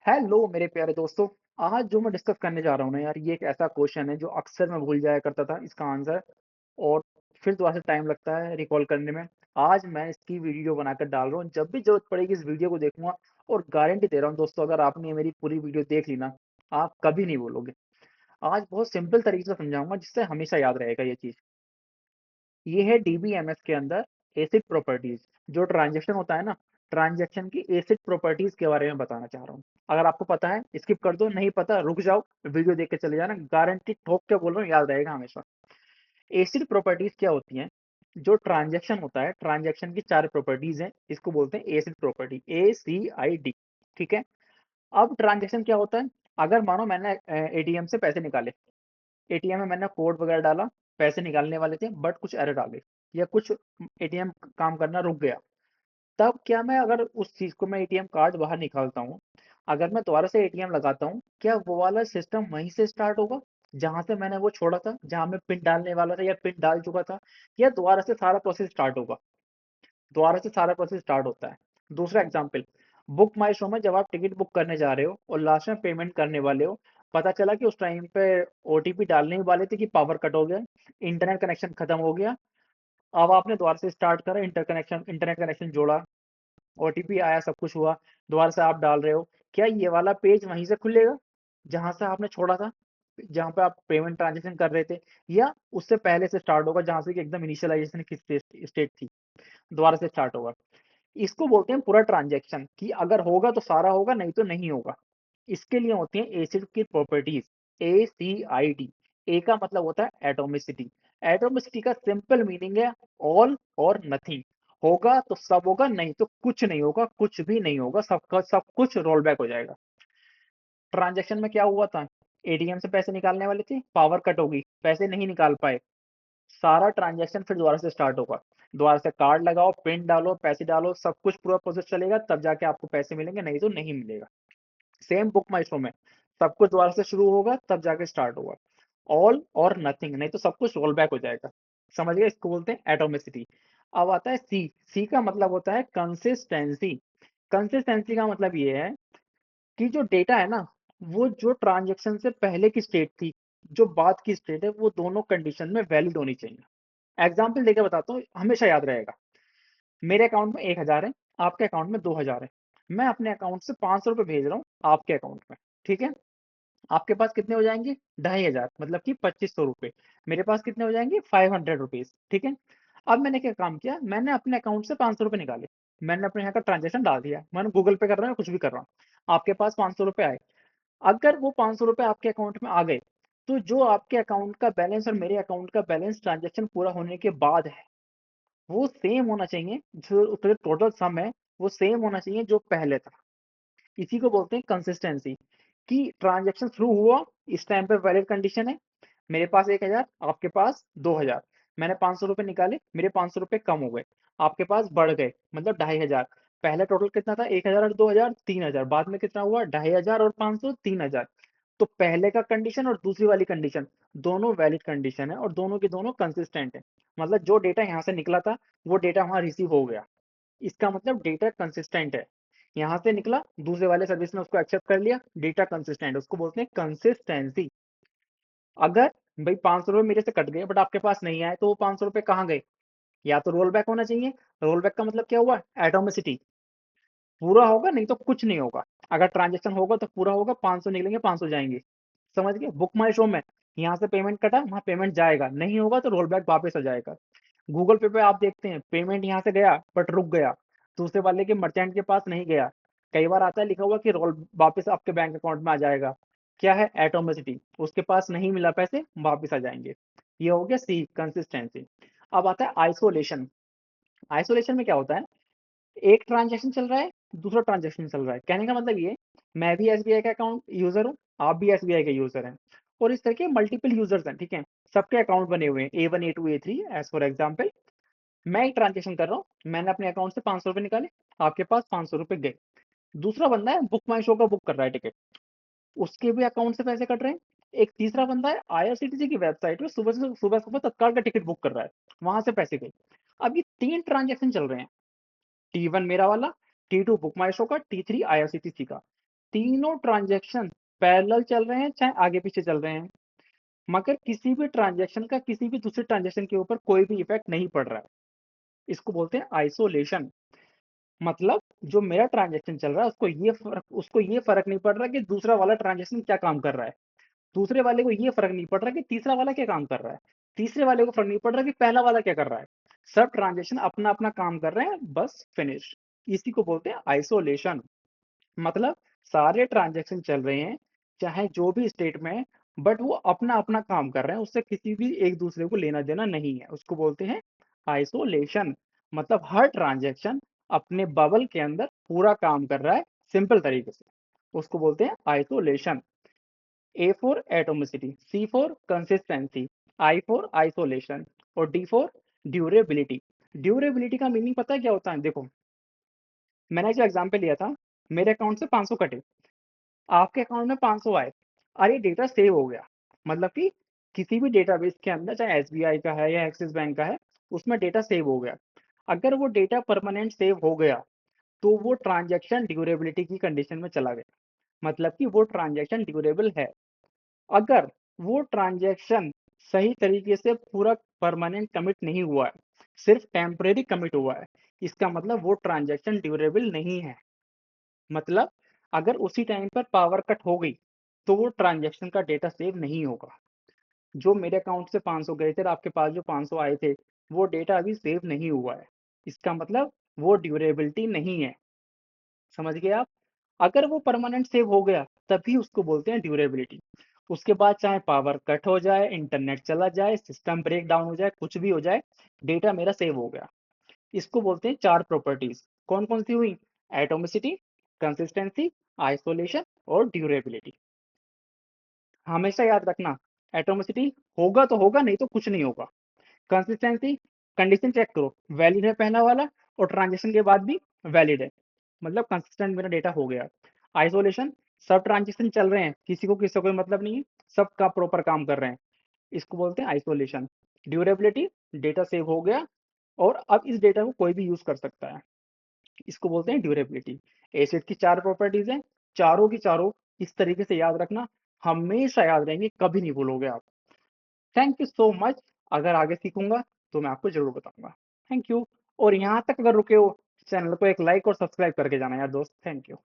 Hello मेरे प्यारे दोस्तों। आज जो मैं डिस्कस करने जा रहा हूँ ना यार, ये एक ऐसा क्वेश्चन है जो अक्सर मैं भूल जाया करता था इसका आंसर, और फिर दोबारा से टाइम लगता है रिकॉल करने में। आज मैं इसकी वीडियो बनाकर डाल रहा हूँ, जब भी जरूरत पड़ेगी इस वीडियो को देखूंगा। और गारंटी दे रहा हूँ दोस्तों, अगर आपने ये मेरी पूरी वीडियो देख ली ना, आप कभी नहीं बोलोगे। आज बहुत सिंपल तरीके से समझाऊंगा जिससे हमेशा याद रहेगा ये चीज। ये है डीबीएमएस के अंदर एसिड प्रॉपर्टीज। जो ट्रांजैक्शन होता है ना, ट्रांजैक्शन की एसिड प्रॉपर्टीज के बारे में बताना चाह रहा हूँ। अगर आपको पता है स्किप कर दो, नहीं पता रुक जाओ, वीडियो देख के चले जाना, गारंटी ठोक के बोल रहा हूँ, याद रहेगा हमेशा। एसिड प्रॉपर्टीज क्या होती हैं? जो ट्रांजैक्शन होता है, ट्रांजैक्शन की चार प्रॉपर्टीज हैं, इसको बोलते हैं एसिड प्रॉपर्टी, ACID। ठीक है। अब ट्रांजैक्शन क्या होता है? अगर मानो मैंने एटीएम से पैसे निकाले, एटीएम में मैंने कोड वगैरह डाला, पैसे निकालने वाले थे बट कुछ एरर आ गई, या कुछ एटीएम काम करना रुक गया। तब क्या मैं, अगर उस चीज को मैं एटीएम कार्ड बाहर निकालता हूँ, अगर मैं दोबारा से एटीएम लगाता हूँ, क्या वो वाला सिस्टम वहीं से स्टार्ट होगा जहां से मैंने वो छोड़ा था, जहां मैं पिन डालने वाला था या पिन डाल चुका था, या दोबारा से सारा प्रोसेस स्टार्ट होगा? दोबारा से सारा प्रोसेस स्टार्ट होता है। दूसरा एग्जाम्पल, बुक माई शो में जब आप टिकट बुक करने जा रहे हो और लास्ट में पेमेंट करने वाले हो, पता चला कि उस टाइम पे ओटीपी डालने ही वाले थे कि पावर कट हो गया, इंटरनेट कनेक्शन खत्म हो गया। अब आपने दोबारा से स्टार्ट करा, इंटरनेट कनेक्शन जोड़ा, ओटीपी आया, सब कुछ हुआ, दोबारा से आप डाल रहे हो। क्या ये वाला पेज वहीं से खुलेगा जहां से आपने छोड़ा था, जहां पे आप पेमेंट ट्रांजेक्शन कर रहे थे, या उससे पहले से स्टार्ट होगा जहां से कि एकदम इनिशियलाइजेशन की स्टेट थी, दोबारा से स्टार्ट होगा? इसको बोलते हैं पूरा ट्रांजैक्शन, कि अगर होगा तो सारा होगा, नहीं तो नहीं होगा। इसके लिए होती है एसिड की प्रॉपर्टीज, ACID। ए का मतलब होता है एटोमिसिटी। एटोमिसिटी का सिंपल मीनिंग है ऑल और नथिंग। होगा तो सब होगा, नहीं तो कुछ नहीं होगा, कुछ भी नहीं होगा, सबका सब कुछ रोल बैक हो जाएगा। ट्रांजैक्शन में क्या हुआ था? एटीएम से पैसे निकालने वाले थे, पावर कट हो गई, पैसे नहीं निकाल पाए, सारा ट्रांजैक्शन फिर दोबारा से स्टार्ट होगा। दोबारा से कार्ड लगाओ, पिन डालो, पैसे डालो, सब कुछ पूरा प्रोसेस चलेगा, तब जाके आपको पैसे मिलेंगे, नहीं तो नहीं मिलेगा। सेम बुक माई शो में सब कुछ दोबारा से शुरू होगा, तब जाके स्टार्ट होगा। ऑल और नथिंग, नहीं तो सब कुछ रोल बैक हो जाएगा। समझ गए? इसको बोलते हैं एटोमिसिटी। अब आता है सी। सी का मतलब होता है कंसिस्टेंसी। कंसिस्टेंसी का मतलब ये है कि जो डेटा है ना, वो जो ट्रांजैक्शन से पहले की स्टेट थी, जो बाद की स्टेट है, वो दोनों कंडीशन में वैलिड होनी चाहिए। एग्जाम्पल देकर बताता हूँ, हमेशा याद रहेगा। मेरे अकाउंट में 1,000 है, आपके अकाउंट में 2,000 है। मैं अपने अकाउंट से 500 रुपये भेज रहा हूँ आपके अकाउंट में। ठीक है। आपके पास कितने हो जाएंगे? 2,500, मतलब कि 2500 रुपये। मेरे पास कितने हो जाएंगे? 500 रुपीज। ठीक है। अब मैंने क्या काम किया, मैंने अपने अकाउंट से 500 रुपये निकाले, मैंने अपने यहाँ का ट्रांजेक्शन डाल दिया, मैंने गूगल पे कर रहा हूँ, कुछ भी कर रहा हूँ। आपके पास 500 रुपये आए। अगर वो 500 रुपये आपके अकाउंट में आ गए, तो जो आपके अकाउंट का बैलेंस और मेरे अकाउंट का बैलेंस ट्रांजेक्शन पूरा होने के बाद है, वो सेम होना चाहिए। जो उसका जो टोटल सम है, वो सेम होना चाहिए जो पहले था। इसी को बोलते हैं कंसिस्टेंसी, कि ट्रांजैक्शन शुरू हुआ, इस टाइम पे वैलिड कंडीशन है, मेरे पास 1,000, आपके पास 2,000। मैंने 500 रुपये निकाले, मेरे 500 रुपये कम हो गए, आपके पास बढ़ गए, मतलब 2,500। पहले टोटल कितना था? 1,000 और 2,000, 3,000। बाद में कितना हुआ? 2,500 और 500, 3,000। तो पहले का कंडीशन और दूसरी वाली कंडीशन, दोनों वैलिड कंडीशन है और दोनों की दोनों कंसिस्टेंट है। मतलब जो डेटा यहाँ से निकला था, वो डेटा वहां रिसीव हो गया। इसका मतलब डेटा कंसिस्टेंट है। यहाँ से निकला, दूसरे वाले सर्विस ने उसको एक्सेप्ट कर लिया, डेटा कंसिस्टेंट, उसको बोलते हैं कंसिस्टेंसी। अगर भाई 500 रुपये मेरे से कट गए बट आपके पास नहीं आए, तो वो 500 रुपये कहाँ गए? या तो रोल बैक होना चाहिए। रोल बैक का मतलब क्या हुआ? एटोमिसिटी। पूरा होगा, नहीं तो कुछ नहीं होगा। अगर ट्रांजेक्शन होगा तो पूरा होगा, 500 निकलेंगे, 500 जाएंगे। समझ गए? बुक माई शो में यहाँ से पेमेंट कटा, वहां पेमेंट जाएगा, नहीं होगा तो रोल बैक वापस आ जाएगा। गूगल पे आप देखते हैं, पेमेंट यहाँ से गया बट रुक गया, दूसरे वाले के मर्चेंट के पास नहीं गया। कई बार आता है लिखा हुआ कि रोल वापस आपके बैंक अकाउंट में आ जाएगा। क्या है? एटोमिसिटी। उसके पास नहीं मिला, पैसे वापस आ जाएंगे। ये हो गया सी, कंसिस्टेंसी। अब आता है आइसोलेशन। आइसोलेशन में क्या होता है? एक ट्रांजेक्शन चल रहा है, दूसरा ट्रांजेक्शन चल रहा है। कहने का मतलब ये, मैं भी एसबीआई का अकाउंट यूजर हूँ, आप भी एसबीआई के यूजर हैं, और इस तरह के मल्टीपल यूजर्स हैं। ठीक है। सबके अकाउंट बने हुए हैं, A1, A2, A3, as for example. मैं एक ट्रांजेक्शन कर रहा हूँ, मैंने अपने अकाउंट से 500 रुपये निकाले, आपके पास 500 रुपये गए। दूसरा बंदा है, बुक माई शो का बुक कर रहा है टिकट, उसके भी अकाउंट से पैसे कट रहे हैं। एक तीसरा बंदा है, आईआरसीटीसी की वेबसाइट पे सुबह से सुबह सुबह तत्काल का टिकट बुक कर रहा है, वहां से पैसे गए। अब ये तीन ट्रांजेक्शन चल रहे हैं, T1 मेरा वाला, T2 बुक माई शो का, T3 आईआरसीटीसी का। तीनों ट्रांज़ैक्शन पैरेलल चल रहे हैं, चाहे आगे-पीछे चल रहे हैं, मगर किसी भी ट्रांज़ैक्शन का किसी भी दूसरे ट्रांज़ैक्शन के ऊपर कोई भी इफ़ेक्ट नहीं पड़ रहा है। इसको बोलते हैं आइसोलेशन। मतलब जो मेरा ट्रांज़ैक्शन चल रहा है उसको ये फ़र्क नहीं पड़ रहा कि दूसरा वाला ट्रांज़ैक्शन क्या काम कर रहा है। दूसरे वाले को ये फ़र्क नहीं पड़ रहा कि तीसरा वाला क्या काम कर रहा है। तीसरे वाले को फ़र्क नहीं पड़ रहा कि पहला वाला क्या कर रहा है। सब ट्रांज़ैक्शन अपना-अपना काम कर रहे हैं, बस फिनिश। इसी को बोलते हैं आइसोलेशन। मतलब सारे ट्रांज़ैक्शन चल रहे हैं, चाहे जो भी स्टेट में है, बट वो अपना-अपना काम कर रहे हैं, उससे किसी भी एक-दूसरे को लेना-देना नहीं है। उसको बोलते हैं आइसोलेशन। मतलब हर ट्रांज़ैक्शन अपने बबल के अंदर पूरा काम कर रहा है, सिंपल तरीके से। उसको बोलते हैं isolation. A for atomicity, C for consistency, I for isolation और D for durability। ड्यूरेबिलिटी का मीनिंग पता है क्या होता है? देखो, मैंने जो एग्जांपल लिया था, मेरे अकाउंट से 500 कटे, आपके अकाउंट में 500 आए और ये डेटा सेव हो गया। मतलब कि किसी भी डेटाबेस के अंदर, चाहे एसबीआई का है या एक्सिस बैंक का है, उसमें डेटा सेव हो गया। अगर वो डेटा परमानेंट सेव हो गया, तो वो ट्रांजैक्शन ड्यूरेबिलिटी की कंडीशन में चला गया। मतलब कि वो ट्रांजैक्शन ड्यूरेबल है। अगर वो ट्रांजैक्शन सही तरीके से पूरा परमानेंट कमिट नहीं हुआ है, सिर्फ टेम्परेरी कमिट हुआ है, इसका मतलब वो ट्रांजैक्शन ड्यूरेबल नहीं है। मतलब अगर उसी टाइम पर पावर कट हो गई, तो वो ट्रांजैक्शन का डेटा सेव नहीं होगा। जो मेरे अकाउंट से 500 गए थे और आपके पास जो 500 आए थे, वो डेटा अभी सेव नहीं हुआ है। इसका मतलब वो ड्यूरेबिलिटी नहीं है। समझ गए आप? अगर वो परमानेंट सेव हो गया, तभी उसको बोलते हैं ड्यूरेबिलिटी। उसके बाद चाहे पावर कट हो जाए, इंटरनेट चला जाए, सिस्टम ब्रेक डाउन हो जाए, कुछ भी हो जाए, डेटा मेरा सेव हो गया। इसको बोलते हैं 4 प्रॉपर्टीज। कौन-कौन सी हुई? एटॉमिसिटी, कंसिस्टेंसी, आइसोलेशन और ड्यूरेबिलिटी। हमेशा याद रखना, एटॉमिसिटी होगा तो होगा, नहीं तो कुछ नहीं होगा। कंसिस्टेंसी, कंडीशन चेक करो, वैलिड है पहला वाला और ट्रांज़ैक्शन के बाद भी वैलिड है। मतलब कंसिस्टेंट मेरा डेटा हो गया। आइसोलेशन, सब ट्रांज़ैक्शन चल रहे हैं, किसी को किसी से कोई मतलब नहीं है, सबका प्रॉपर काम कर रहे हैं। इसको बोलते हैं आइसोलेशन। ड्यूरेबिलिटी, डेटा सेव हो गया और अब इस डेटा को कोई भी यूज़ कर सकता है। इसको बोलते हैं ड्यूरेबिलिटी। एसिड की 4 प्रॉपर्टीज़ हैं, चारों की चारों इस तरीके से याद रखना, हमेशा याद रहेंगी, कभी नहीं भूलोगे आप। Thank you so much. अगर आगे सीखूँगा, तो मैं आपको ज़रूर बताऊँगा। Thank you. और यहाँ तक अगर रुके हो, चैनल को एक लाइक और सब्सक्राइब करके जाना यार दोस्त। Thank you.